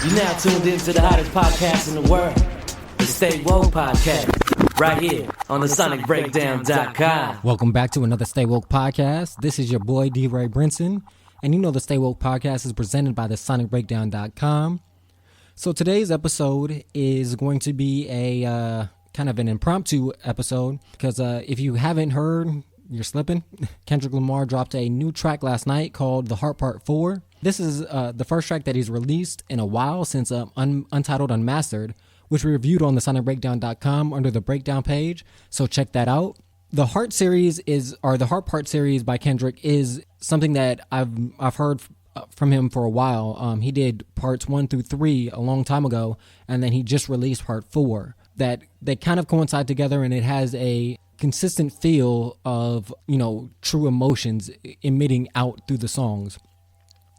You now tuned into the hottest podcast in the world, the Stay Woke Podcast, right here on TheSonicBreakdown.com. Welcome back to another Stay Woke Podcast. This is your boy, D-Ray Brinson, and you know the Stay Woke Podcast is presented by TheSonicBreakdown.com. So today's episode is going to be a kind of an impromptu episode, because if you haven't heard, you're slipping. Kendrick Lamar dropped a new track last night called The Heart Part 4. This is the first track that he's released in a while since Untitled Unmastered, which we reviewed on TheSonicBreakdown.com under the breakdown page, so check that out. The Heart Part series by Kendrick is something that I've heard from him for a while. He did parts 1 through 3 a long time ago, and then he just released part 4. That they kind of coincide together, and it has a consistent feel of, true emotions emitting out through the songs.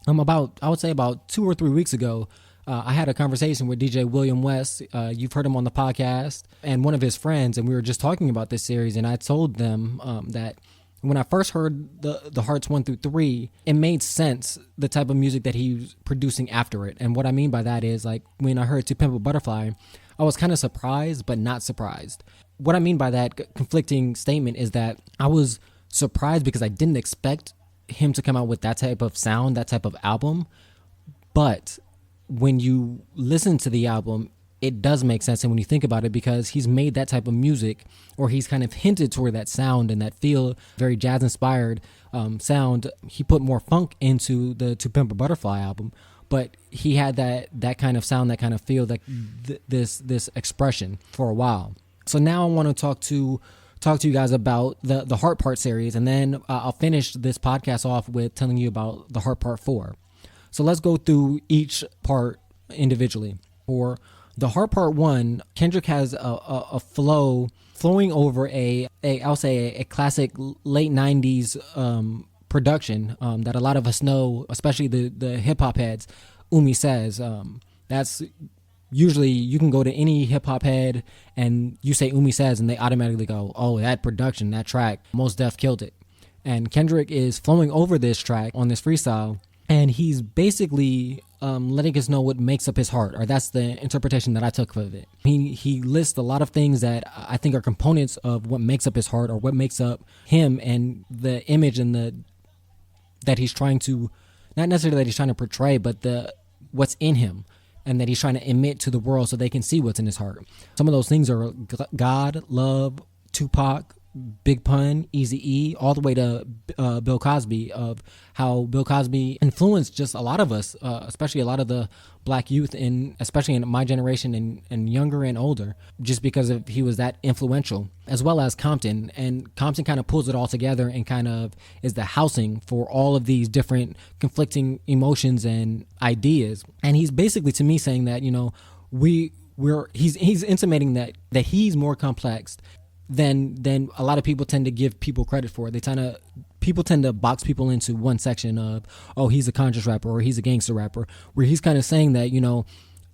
I would say about 2 or 3 weeks ago, I had a conversation with DJ William West. You've heard him on the podcast, and one of his friends, and we were just talking about this series, and I told them that when I first heard the Hearts 1 through 3, it made sense, the type of music that he was producing after it. And what I mean by that is, like, when I heard To Pimp a Butterfly, I was kind of surprised, but not surprised. What I mean by that conflicting statement is that I was surprised because I didn't expect him to come out with that type of sound, that type of album. But when you listen to the album, it does make sense. And when you think about it, because he's made that type of music, or he's kind of hinted toward that sound and that feel, very jazz inspired sound. He put more funk into the To Pimp a Butterfly album, but he had that kind of sound, that kind of feel, that this expression for a while. So now I want to talk to you guys about the Heart Part series, and then I'll finish this podcast off with telling you about the Heart Part 4. So let's go through each part individually. For the Heart Part 1, Kendrick has a flowing over I'll say a classic late 90s production that a lot of us know, especially the hip hop heads. Umi Says. That's usually, you can go to any hip hop head and you say Umi Says, and they automatically go, oh, that production, that track, Mos Def killed it. And Kendrick is flowing over this track on this freestyle, and he's basically letting us know what makes up his heart, or that's the interpretation that I took of it. He lists a lot of things that I think are components of what makes up his heart, or what makes up him, and the image and that he's trying to, not necessarily that he's trying to portray, but what's in him, and that he's trying to emit to the world so they can see what's in his heart. Some of those things are God, love, Tupac, Big Pun, Eazy-E, all the way to Bill Cosby, of how Bill Cosby influenced just a lot of us, especially a lot of the black youth, especially in my generation and younger and older, just because he was that influential, as well as Compton. And Compton kind of pulls it all together and kind of is the housing for all of these different conflicting emotions and ideas. And he's basically, to me, saying that, he's intimating that he's more complex than a lot of people tend to give people credit for. People tend to box people into one section of, oh, he's a conscious rapper, or he's a gangster rapper, where he's kind of saying that,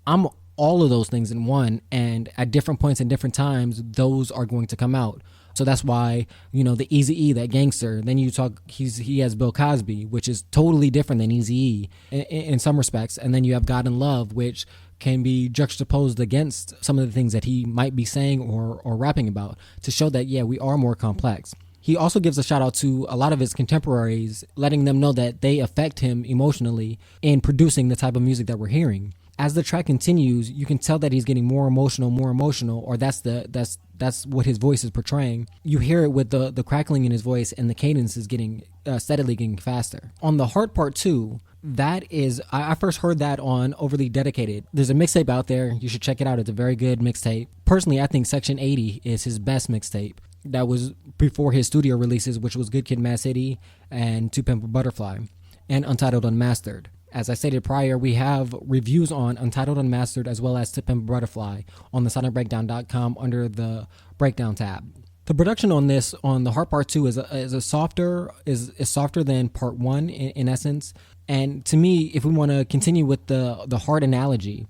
I'm all of those things in one, and at different points and different times, those are going to come out. So that's why, the Eazy-E, that gangster, then you talk, he has Bill Cosby, which is totally different than Eazy-E in some respects. And then you have God and Love, which can be juxtaposed against some of the things that he might be saying or rapping about, to show that, yeah, we are more complex. He also gives a shout out to a lot of his contemporaries, letting them know that they affect him emotionally in producing the type of music that we're hearing. As the track continues, you can tell that he's getting more emotional, or that's what his voice is portraying. You hear it with the crackling in his voice, and the cadence is getting steadily getting faster. On the Heart Part 2, that is, I first heard that on Overly Dedicated. There's a mixtape out there. You should check it out. It's a very good mixtape. Personally, I think Section 80 is his best mixtape. That was before his studio releases, which was Good Kid, Mad City, and To Pimp a Butterfly, and Untitled Unmastered. As I stated prior, we have reviews on Untitled Unmastered as well as To Pimp a Butterfly on TheSonicBreakdown.com under the Breakdown tab. The production on the Heart Part 2 is softer than Part 1 in essence. And to me, if we want to continue with the heart analogy,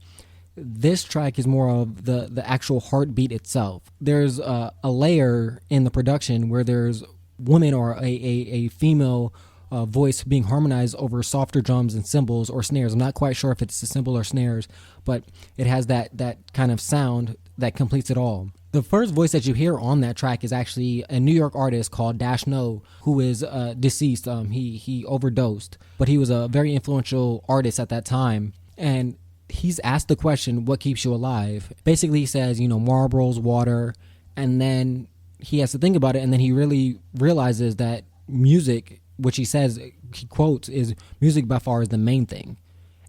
this track is more of the actual heartbeat itself. There's a layer in the production where there's woman or a female voice being harmonized over softer drums and cymbals or snares. I'm not quite sure if it's a cymbal or snares, but it has that kind of sound that completes it all. The first voice that you hear on that track is actually a New York artist called Dash No, who is deceased. He overdosed, but he was a very influential artist at that time. And he's asked the question, what keeps you alive? Basically, he says, Marlboros, water, and then he has to think about it, and then he really realizes that music, which he says, he quotes, is music by far is the main thing.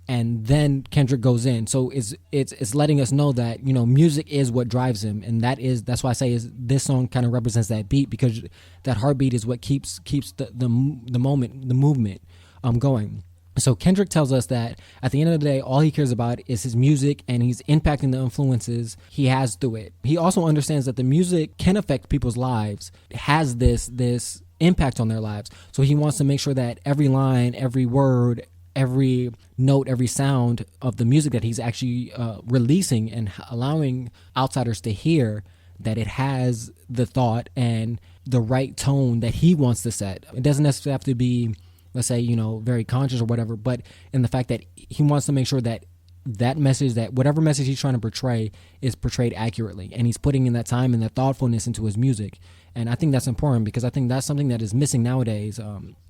And then Kendrick goes in. So it's letting us know that, music is what drives him. And that's why I say is this song kind of represents that beat, because that heartbeat is what keeps the movement going. So Kendrick tells us that at the end of the day, all he cares about is his music, and he's impacting the influences he has through it. He also understands that the music can affect people's lives. It has this impact on their lives. So he wants to make sure that every line, every word, every note, every sound of the music that he's actually releasing and allowing outsiders to hear, that it has the thought and the right tone that he wants to set. It doesn't necessarily have to be, let's say, very conscious or whatever, but in the fact that he wants to make sure that message, that whatever message he's trying to portray is portrayed accurately, and he's putting in that time and that thoughtfulness into his music. And I think that's important, because I think that's something that is missing nowadays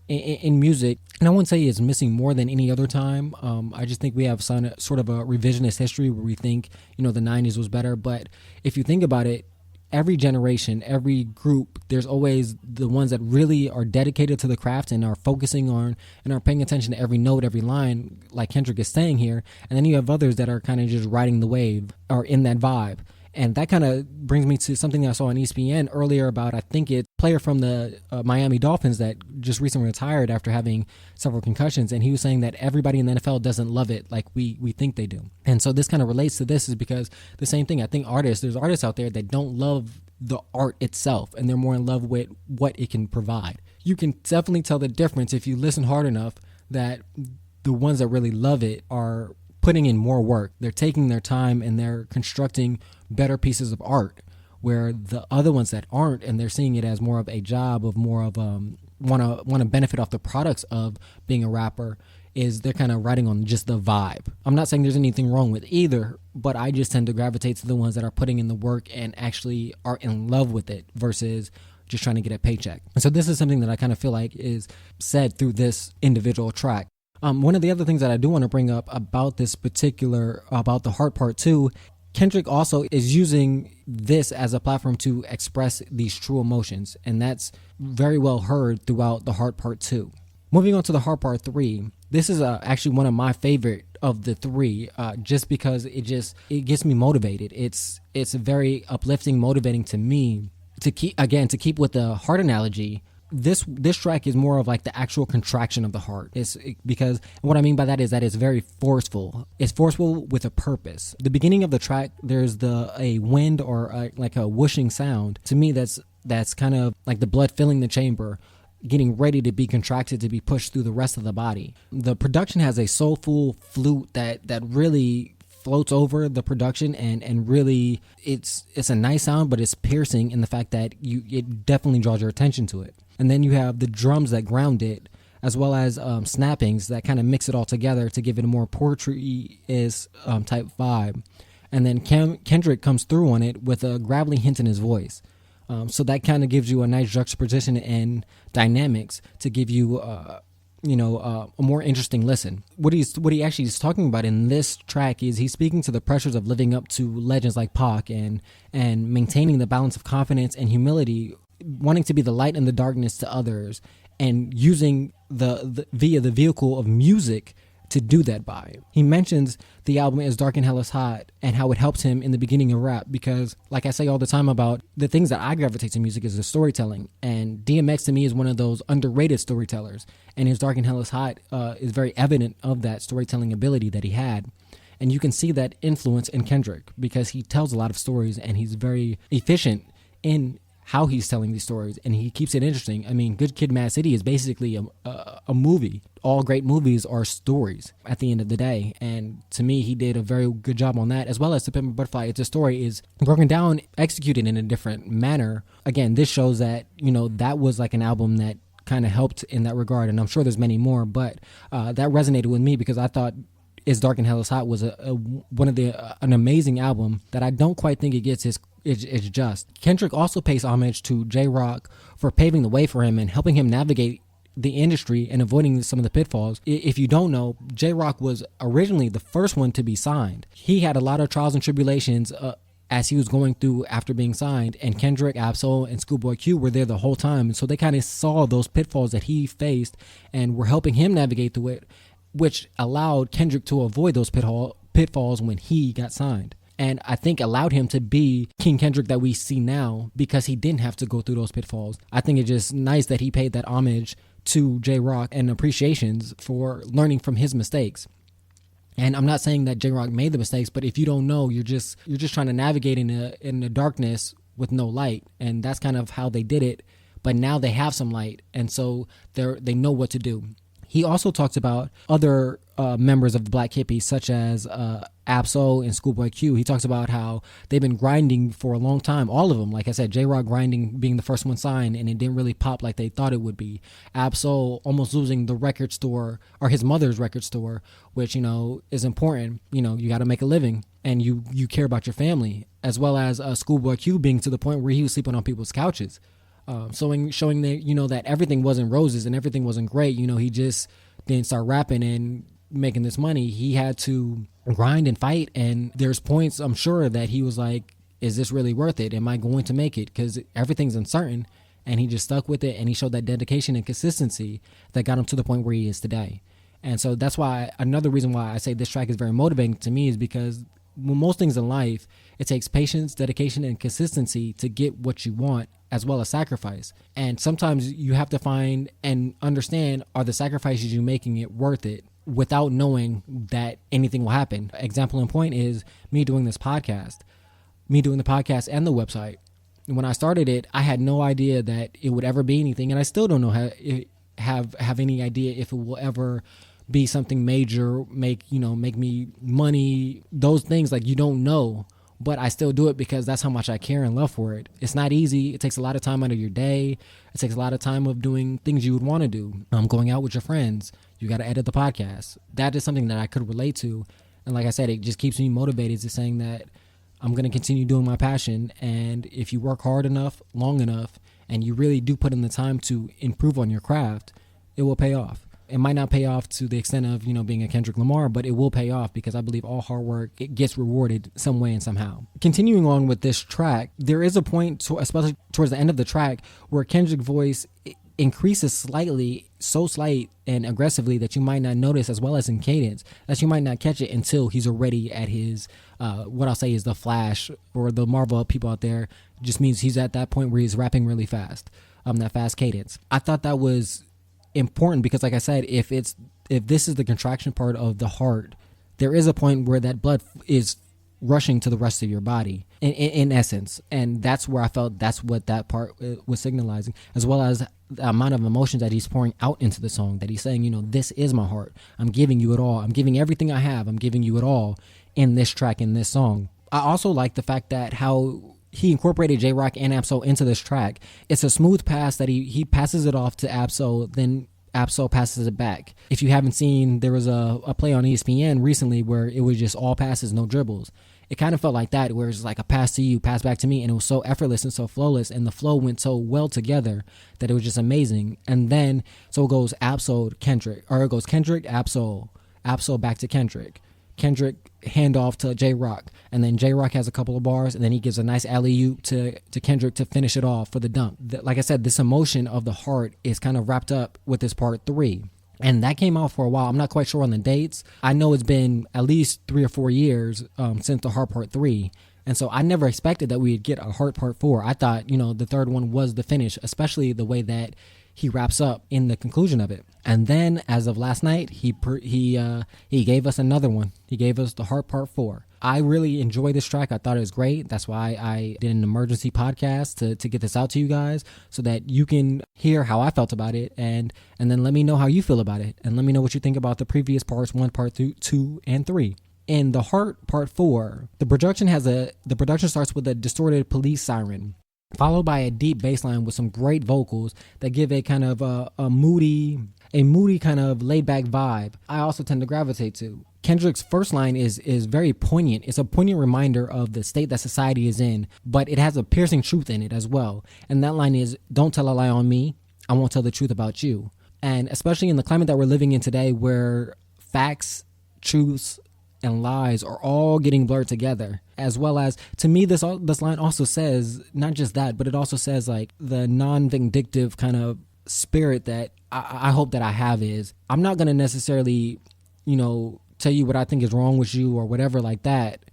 in music. And I wouldn't say it's missing more than any other time. I just think we have sort of a revisionist history where we think, the 90s was better. But if you think about it, every generation, every group, there's always the ones that really are dedicated to the craft and are focusing on and are paying attention to every note, every line, like Kendrick is saying here. And then you have others that are kind of just riding the wave or in that vibe. And that kind of brings me to something that I saw on ESPN earlier about, I think it's a player from the Miami Dolphins that just recently retired after having several concussions. And he was saying that everybody in the NFL doesn't love it like we think they do. And so this kind of relates to this, is because the same thing, I think there's artists out there that don't love the art itself, and they're more in love with what it can provide. You can definitely tell the difference if you listen hard enough, that the ones that really love it are putting in more work. They're taking their time and they're constructing better pieces of art, where the other ones that aren't, and they're seeing it as more of a job, of more of want to benefit off the products of being a rapper, is they're kind of riding on just the vibe. I'm not saying there's anything wrong with either, but I just tend to gravitate to the ones that are putting in the work and actually are in love with it versus just trying to get a paycheck. And so this is something that I kind of feel like is said through this individual track. One of the other things that I do want to bring up about this particular, about the Heart Part 2, Kendrick also is using this as a platform to express these true emotions, and that's very well heard throughout the Heart Part 2. Moving on to the Heart Part 3, this is actually one of my favorite of the three, just because it gets me motivated. It's very uplifting, motivating to me to keep with the heart analogy. This track is more of like the actual contraction of the heart. Because what I mean by that is that it's very forceful. It's forceful with a purpose. The beginning of the track, there's a wind or like a whooshing sound. To me, that's kind of like the blood filling the chamber, getting ready to be contracted to be pushed through the rest of the body. The production has a soulful flute that really floats over the production, and really it's a nice sound, but it's piercing in the fact that it definitely draws your attention to it. And then you have the drums that ground it, as well as snappings that kind of mix it all together to give it a more poetry-is type vibe. And then Kendrick comes through on it with a gravelly hint in his voice. So that kind of gives you a nice juxtaposition and dynamics to give you a more interesting listen. What he actually is talking about in this track is he's speaking to the pressures of living up to legends like Pac and maintaining the balance of confidence and humility, wanting to be the light in the darkness to others, and using the via the vehicle of music to do that by. He mentions the album is Dark and Hell is Hot and how it helped him in the beginning of rap, because like I say all the time about the things that I gravitate to music is the storytelling, and DMX to me is one of those underrated storytellers, and his Dark and Hell is Hot is very evident of that storytelling ability that he had. And you can see that influence in Kendrick because he tells a lot of stories and he's very efficient in how he's telling these stories, and he keeps it interesting. I mean, Good Kid, Mad City is basically a movie. All great movies are stories at the end of the day, and to me, he did a very good job on that, as well as To Pimp a Butterfly. It's a story is broken down, executed in a different manner. Again, this shows that, that was like an album that kind of helped in that regard, and I'm sure there's many more, but that resonated with me because I thought It's Dark and Hell is Hot was an amazing album that I don't quite think it gets it's just. Kendrick also pays homage to J-Rock for paving the way for him and helping him navigate the industry and avoiding some of the pitfalls. If you don't know, J-Rock was originally the first one to be signed. He had a lot of trials and tribulations as he was going through after being signed, and Kendrick, Absol, and Schoolboy Q were there the whole time, and so they kind of saw those pitfalls that he faced and were helping him navigate through it, which allowed Kendrick to avoid those pitfalls when he got signed. And I think allowed him to be King Kendrick that we see now because he didn't have to go through those pitfalls. I think it's just nice that he paid that homage to J-Rock and appreciations for learning from his mistakes. And I'm not saying that J-Rock made the mistakes, but if you don't know, you're just trying to navigate in the darkness with no light. And that's kind of how they did it. But now they have some light, and so they know what to do. He also talks about other members of the Black Hippies, such as Absol and Schoolboy Q. He talks about how they've been grinding for a long time. All of them, like I said, J-Rock grinding, being the first one signed, and it didn't really pop like they thought it would be. Absol almost losing the record store, or his mother's record store, which, is important. You got to make a living, and you care about your family, as well as Schoolboy Q being to the point where he was sleeping on people's couches. Showing that, that everything wasn't roses and everything wasn't great. He just didn't start rapping and making this money. He had to grind and fight. And there's points, I'm sure, that he was like, is this really worth it? Am I going to make it? Because everything's uncertain. And he just stuck with it. And he showed that dedication and consistency that got him to the point where he is today. And so that's why, another reason why I say this track is very motivating to me is because with most things in life, it takes patience, dedication, and consistency to get what you want, as well as sacrifice. And sometimes you have to find and understand, are the sacrifices you're making it worth it, without knowing that anything will happen. Example in point is me doing this podcast, me doing the podcast and the website. When I started it, I had no idea that it would ever be anything, and I still don't know have any idea if it will ever be something major, make me money, those things. Like, you don't know, but I still do it because that's how much I care and love for it. It's not easy. It takes a lot of time out of your day. It takes a lot of time of doing things you would want to do. Going out with your friends. You got to edit the podcast. That is something that I could relate to. And like I said, it just keeps me motivated to saying that I'm going to continue doing my passion. And if you work hard enough, long enough, and you really do put in the time to improve on your craft, it will pay off. It might not pay off to the extent of, being a Kendrick Lamar, but it will pay off because I believe all hard work, it gets rewarded some way and somehow. Continuing on with this track, there is a point, especially towards the end of the track, where Kendrick's voice increases slightly, so slight and aggressively that you might not notice, as well as in cadence, that you might not catch it until he's already at his, what I'll say is the Flash, or the Marvel people out there, just means he's at that point where he's rapping really fast, that fast cadence. I thought that was important because, like I said, if this is the contraction part of the heart, there is a point where that blood is rushing to the rest of your body in essence, and that's where I felt that's what that part was signalizing, as well as the amount of emotions that he's pouring out into the song, that he's saying, this is my heart, I'm giving you it all, I'm giving everything I have, I'm giving you it all in this track, in this song. I also like the fact that how he incorporated J-Rock and Absol into this track. It's a smooth pass that he passes it off to Absol, then Absol passes it back. If you haven't seen, there was a play on ESPN recently where it was just all passes, no dribbles. It kind of felt like that, where it's like a pass to you, pass back to me, and it was so effortless and so flawless, and the flow went so well together that it was just amazing. And then, so it goes Absol, Kendrick, or it goes Kendrick, Absol, Absol back to Kendrick, Kendrick handoff to J-Rock, and then J-Rock has a couple of bars, and then he gives a nice alley-oop to Kendrick to finish it off for the dunk. Like I said, this emotion of the heart is kind of wrapped up with this part 3. And that came out for a while. I'm not quite sure on the dates. I know it's been at least 3 or 4 years since the Heart Part 3. And so I never expected that we'd get a Heart Part 4. I thought, the third one was the finish, especially the way that he wraps up in the conclusion of it. And then, as of last night, he gave us another one. He gave us the Heart Part 4. I really enjoyed this track. I thought it was great. That's why I did an emergency podcast to get this out to you guys, so that you can hear how I felt about it, and then let me know how you feel about it, and let me know what you think about the previous parts 1, part 2, and 3. In the Heart Part 4, the production starts with a distorted police siren. followed by a deep bass line with some great vocals that give a kind of a moody kind of laid back vibe I also tend to gravitate to. Kendrick's first line is very poignant. It's a poignant reminder of the state that society is in, but it has a piercing truth in it as well. And that line is, "Don't tell a lie on me, I won't tell the truth about you." And especially in the climate that we're living in today, where facts, truths, and lies are all getting blurred together, as well as, to me, this line also says not just that, but it also says like the non-vindictive kind of spirit that I hope that I have is, I'm not going to necessarily, tell you what I think is wrong with you or whatever like that.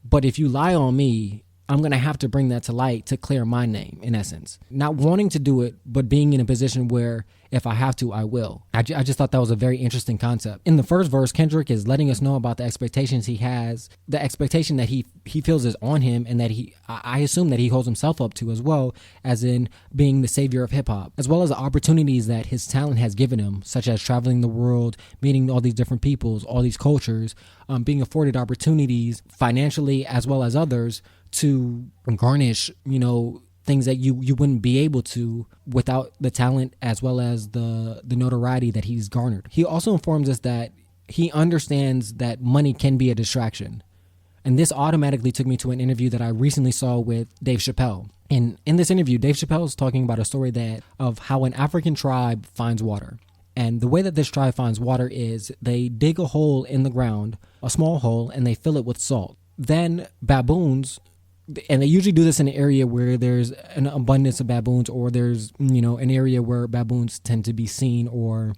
But if you lie on me, I'm going to have to bring that to light to clear my name, in essence. Not wanting to do it, but being in a position where if I have to, I will. I just thought that was a very interesting concept. In the first verse, Kendrick is letting us know about the expectations he has, the expectation that he feels is on him, and that I assume that he holds himself up to as well, as in being the savior of hip hop, as well as the opportunities that his talent has given him, such as traveling the world, meeting all these different peoples, all these cultures, being afforded opportunities financially as well as others to garnish, things that you wouldn't be able to without the talent as well as the notoriety that he's garnered. He also informs us that he understands that money can be a distraction. And this automatically took me to an interview that I recently saw with Dave Chappelle. And in this interview, Dave Chappelle is talking about a story of how an African tribe finds water. And the way that this tribe finds water is they dig a hole in the ground, a small hole, and they fill it with salt. Then baboons, and they usually do this in an area where there's an abundance of baboons, or there's, an area where baboons tend to be seen or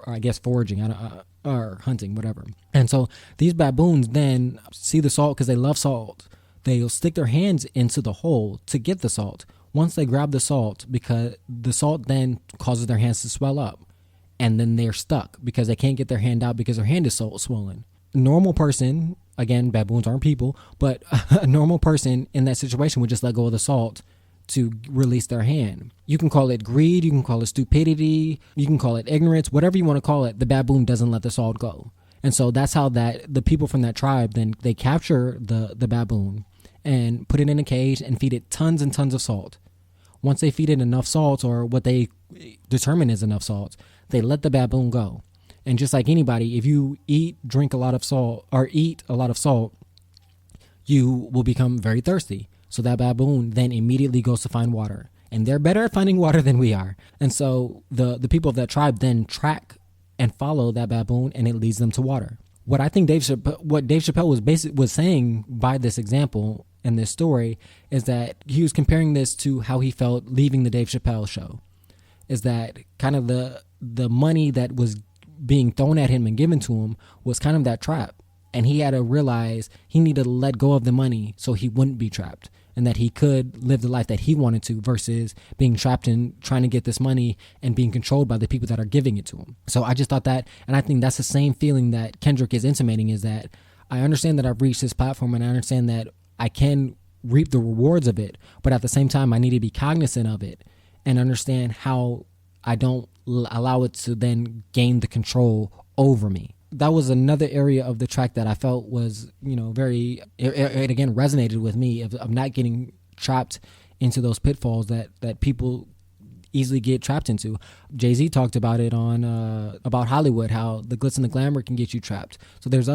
I guess foraging or hunting, whatever. And so these baboons then see the salt because they love salt. They'll stick their hands into the hole to get the salt. Once they grab the salt, because the salt then causes their hands to swell up, and then they're stuck because they can't get their hand out because their hand is so swollen. Normal person, again, baboons aren't people, but a normal person in that situation would just let go of the salt to release their hand. You can call it greed, you can call it stupidity, you can call it ignorance, whatever you want to call it. The baboon doesn't let the salt go. And so that's how the people from that tribe, then they capture the baboon and put it in a cage and feed it tons and tons of salt. Once they feed it enough salt, or what they determine is enough salt, they let the baboon go. And just like anybody, if you drink a lot of salt, or eat a lot of salt, you will become very thirsty. So that baboon then immediately goes to find water. And they're better at finding water than we are. And so the people of that tribe then track and follow that baboon, and it leads them to water. What I think Dave Chappelle was saying by this example and this story is that he was comparing this to how he felt leaving the Dave Chappelle show. Is that kind of the money that was being thrown at him and given to him was kind of that trap. And he had to realize he needed to let go of the money so he wouldn't be trapped, and that he could live the life that he wanted to versus being trapped in trying to get this money and being controlled by the people that are giving it to him. So I just thought that, and I think that's the same feeling that Kendrick is intimating, is that I understand that I've reached this platform, and I understand that I can reap the rewards of it, but at the same time I need to be cognizant of it and understand how I don't allow it to then gain the control over me. That was another area of the track that I felt was, very, it again resonated with me of not getting trapped into those pitfalls that people easily get trapped into. Jay-Z talked about it on about Hollywood, how the glitz and the glamour can get you trapped. So there's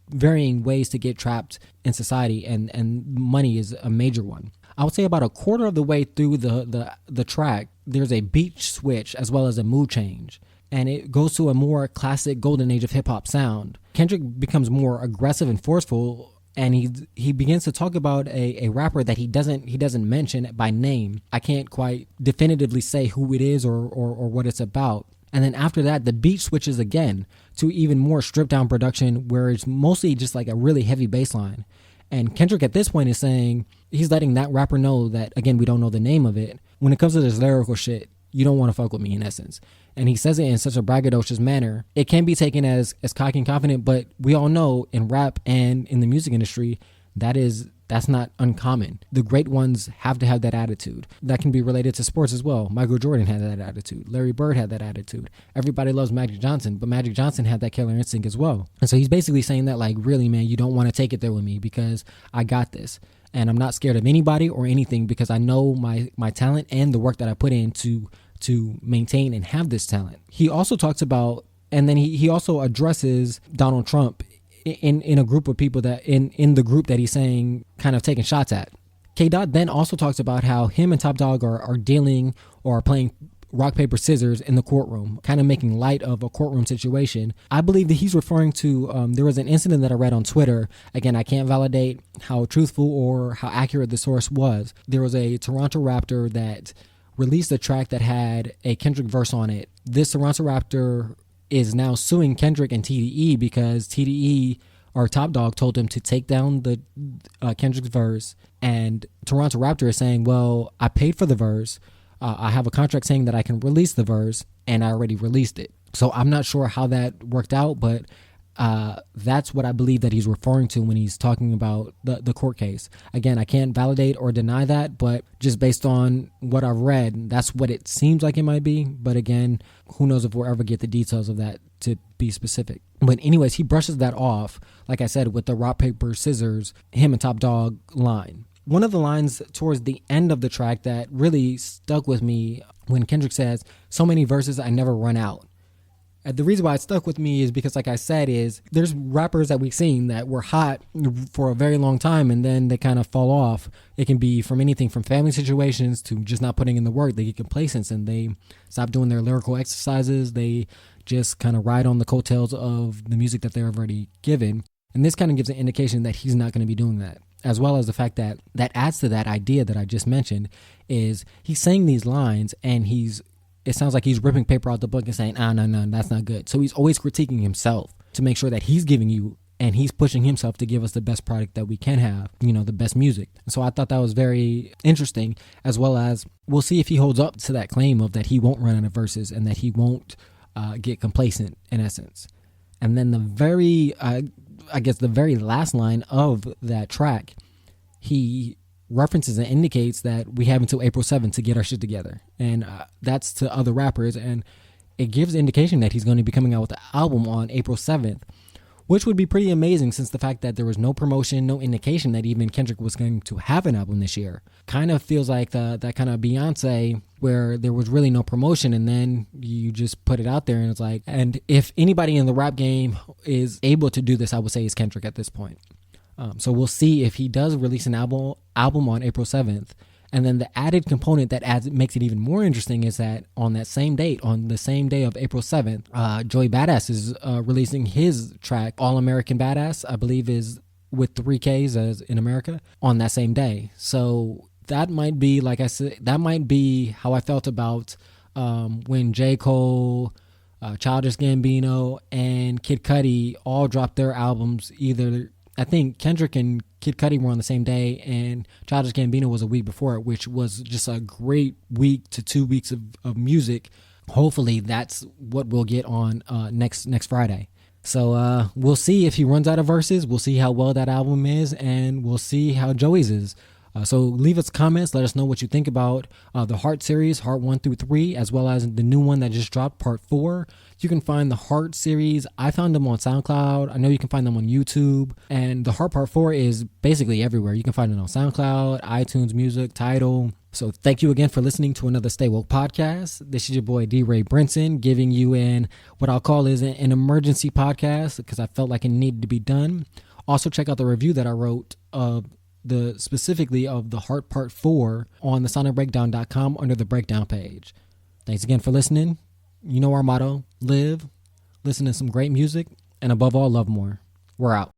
varying ways to get trapped in society, and money is a major one. I would say about a quarter of the way through the track, there's a beat switch as well as a mood change. And it goes to a more classic golden age of hip hop sound. Kendrick becomes more aggressive and forceful, and he begins to talk about a rapper that he doesn't mention by name. I can't quite definitively say who it is or what it's about. And then after that, the beat switches again to even more stripped down production, where it's mostly just like a really heavy bass line. And Kendrick at this point is saying, he's letting that rapper know that, again, we don't know the name of it. When it comes to this lyrical shit, you don't want to fuck with me, in essence. And he says it in such a braggadocious manner. It can be taken as cocky and confident, but we all know in rap and in the music industry, that's not uncommon. The great ones have to have that attitude. That can be related to sports as well. Michael Jordan had that attitude. Larry Bird had that attitude. Everybody loves Magic Johnson, but Magic Johnson had that killer instinct as well. And so he's basically saying that, like, really, man, you don't want to take it there with me because I got this. and I'm not scared of anybody or anything because I know my talent and the work that I put in to maintain and have this talent. He also talks about, and then he also addresses Donald Trump in a group of people that in the group that he's saying kind of taking shots at. K. Dot then also talks about how him and Top Dog are dealing or are playing rock, paper, scissors in the courtroom, kind of making light of a courtroom situation. I believe that he's referring to, there was an incident that I read on Twitter. Again, I can't validate how truthful or how accurate the source was. There was a Toronto Raptor that released a track that had a Kendrick verse on it. This Toronto Raptor is now suing Kendrick and TDE because TDE or Top Dog told him to take down the Kendrick's verse, and Toronto Raptor is saying, well, I paid for the verse. I have a contract saying that I can release the verse, and I already released it. So I'm not sure how that worked out, but that's what I believe that he's referring to when he's talking about the court case. Again, I can't validate or deny that, but just based on what I've read, that's what it seems like it might be. But again, who knows if we'll ever get the details of that to be specific. But anyways, he brushes that off, like I said, with the rock, paper, scissors, him and Top Dog line. One of the lines towards the end of the track that really stuck with me when Kendrick says, so many verses I never run out. And the reason why it stuck with me is because, like I said, is there's rappers that we've seen that were hot for a very long time and then they kind of fall off. It can be from anything from family situations to just not putting in the work. They get complacent and they stop doing their lyrical exercises. They just kind of ride on the coattails of the music that they're already given. And this kind of gives an indication that he's not going to be doing that, as well as the fact that adds to that idea that I just mentioned is he's saying these lines and it sounds like he's ripping paper out the book and saying, no, that's not good. So he's always critiquing himself to make sure that he's giving you and he's pushing himself to give us the best product that we can have, the best music. So I thought that was very interesting, as well as we'll see if he holds up to that claim of that he won't run out of verses and that he won't get complacent in essence. And then the very last line of that track, he references and indicates that we have until April 7th to get our shit together. And that's to other rappers. And it gives indication that he's going to be coming out with the album on April 7th, which would be pretty amazing since the fact that there was no promotion, no indication that even Kendrick was going to have an album this year. Kind of feels like that kind of Beyonce where there was really no promotion and then you just put it out there and it's like, and if anybody in the rap game is able to do this, I would say it's Kendrick at this point. So we'll see if he does release an album on April 7th. And then the added component that makes it even more interesting is that on that same date, on the same day of April 7th, Joey Badass is releasing his track, All American Badass, I believe is with 3 Ks as in America, on that same day. So that might be, like I said, that might be how I felt about when J. Cole, Childish Gambino, and Kid Cudi all dropped their albums either. I think Kendrick and Kid Cudi were on the same day, and Childish Gambino was a week before it, which was just a great week to 2 weeks of music. Hopefully, that's what we'll get on next Friday. So we'll see if he runs out of verses. We'll see how well that album is, and we'll see how Joey's is. So leave us comments. Let us know what you think about the Heart series, Heart 1 through 3, as well as the new one that just dropped, Part 4. You can find the Heart series. I found them on SoundCloud. I know you can find them on YouTube. And the Heart Part 4 is basically everywhere. You can find it on SoundCloud, iTunes Music, Tidal. So thank you again for listening to another Stay Woke podcast. This is your boy D-Ray Brinson giving you what I'll call is an emergency podcast because I felt like it needed to be done. Also check out the review that I wrote specifically of the Heart Part 4 on TheSonicBreakdown.com under the breakdown page. Thanks again for listening. You know our motto, live, listen to some great music, and above all, love more. We're out.